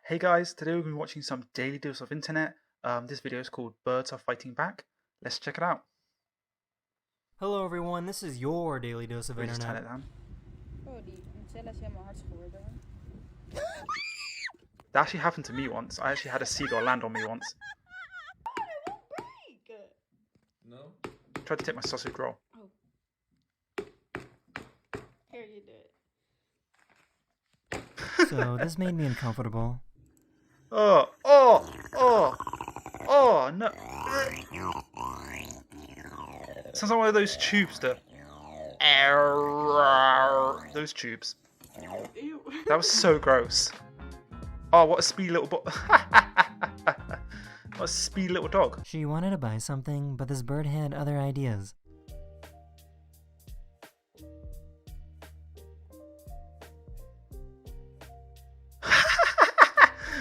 Hey guys, today we'll be watching some daily dose of internet. This video is called Birds Are Fighting Back. Let's check it out. Hello everyone, this is your daily dose of We just turn internet. it down. Oh, die Nutella is helemaal hard geworden. That actually happened to me once. I actually had a seagull land on me once. No? Tried to take my sausage roll. Oh. Here, you do it. So this made me uncomfortable. Oh no. Sounds like one of those tubes that... Those tubes. Ew. That was so gross. Oh, what a speedy little what a speedy little dog. She wanted to buy something, but this bird had other ideas.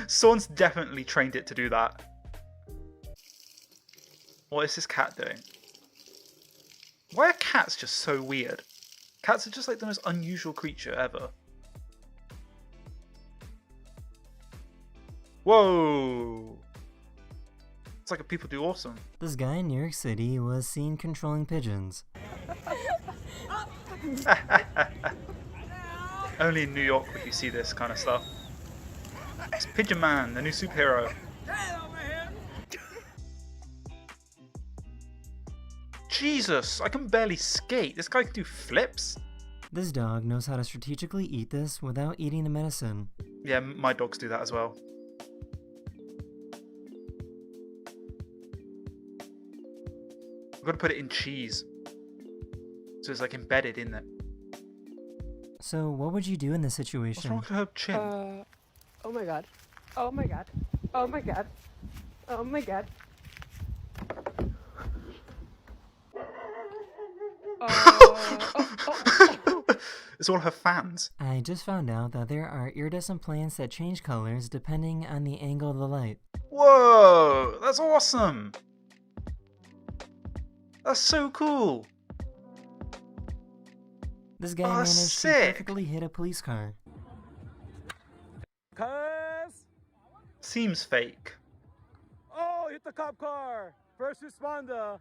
Someone's definitely trained it to do that. What is this cat doing? Why are cats just so weird? Cats are just like the most unusual creature ever. Whoa! It's like people do awesome. This guy in New York City was seen controlling pigeons. Only in New York would you see this kind of stuff. It's Pigeon Man, the new superhero. Jesus, I can barely skate. This guy can do flips. This dog knows how to strategically eat this without eating the medicine. Yeah, my dogs do that as well. I've got to put it in cheese. So it's like embedded in it. So what would you do in this What's situation? wrong with her chin? Oh my god. Oh my god. Oh my god. Oh my god. It's all her fans. I just found out that there are iridescent plants that change colors depending on the angle of the light. Whoa, that's awesome. That's so cool. This guy Oh, managed sick. to perfectly hit a police car. Cuz! Seems fake. Oh, hit the cop car! First responder!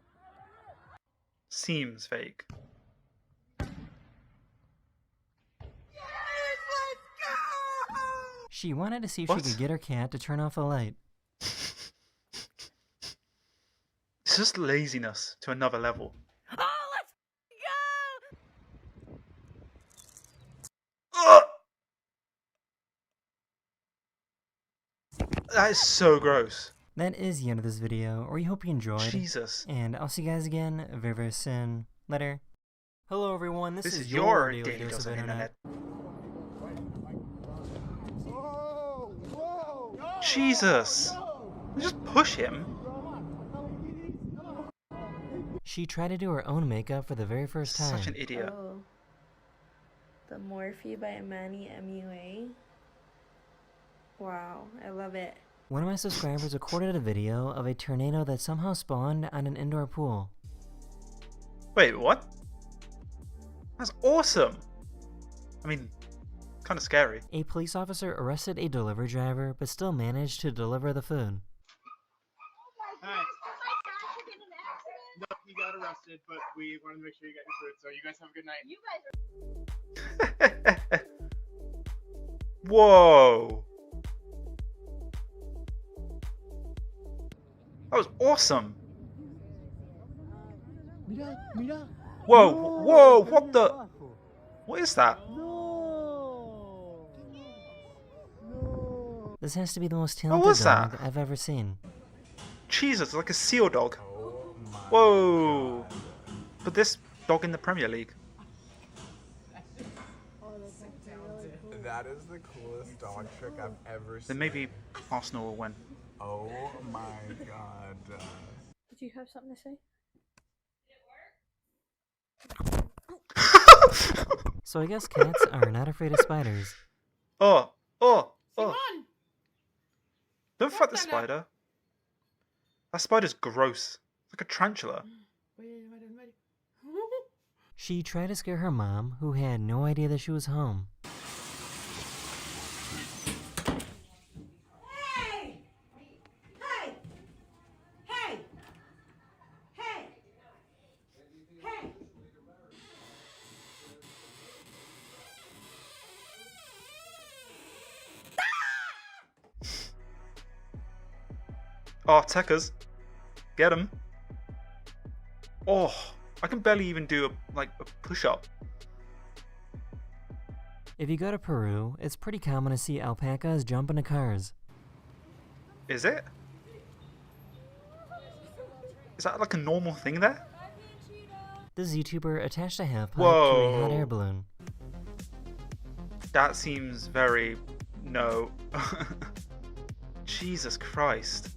Seems fake. She wanted to see if What? she could get her cat to turn off the light. It's just laziness to another level. Oh, let's go! Ugh! That is so gross. That is the end of this video, or we hope you enjoyed. Jesus. And I'll see you guys again very, very soon. Later. Hello everyone, this This is is your your daily dose of internet. Jesus. Just push him. She tried to do her own makeup for the very first time. Such an idiot. Oh. The Morphe by Manny MUA. Wow, I love it. One of my subscribers recorded a video of a tornado that somehow spawned on an indoor pool. Wait, what? That's awesome. I mean, kind of scary. A police officer arrested a delivery driver, but still managed to deliver the food. Hi. No, you got arrested, but we wanted to make sure you got your food, so you guys have a good night. Whoa. That was awesome. Whoa, whoa, what the? What is that? This has to be the most What talented was dog that? I've ever seen. Jesus, it's like a seal dog. Whoa. Put this dog in the Premier League. That is the coolest dog trick I've ever seen. Then maybe Arsenal will win. Oh my god. Did you have something to say? So I guess cats are not afraid of spiders. Oh. Simon! Don't fight the spider. That spider's gross. It's like a tarantula. She tried to scare her mom, who had no idea that she was home. Oh, techers. Get him. Oh, I can barely even do a push-up. If you go to Peru, it's pretty common to see alpacas jump into cars. Is it? Is that like a normal thing there? This YouTuber attached a half pipe to Whoa. a hot air balloon. That seems very... no. Jesus Christ.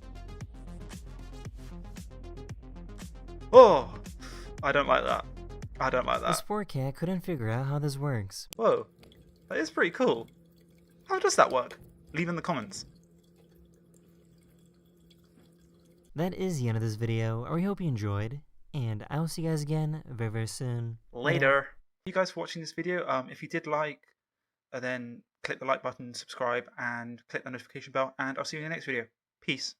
Oh! I don't like that. I don't like The that. sport cat couldn't figure out how this works. Whoa. That is pretty cool. How does that work? Leave in the comments. That is the end of this video. We hope you enjoyed, and I will see you guys again very, very soon. Later. Thank you guys for watching this video. If you did like, then click the like button, subscribe, and click the notification bell, and I'll see you in the next video. Peace.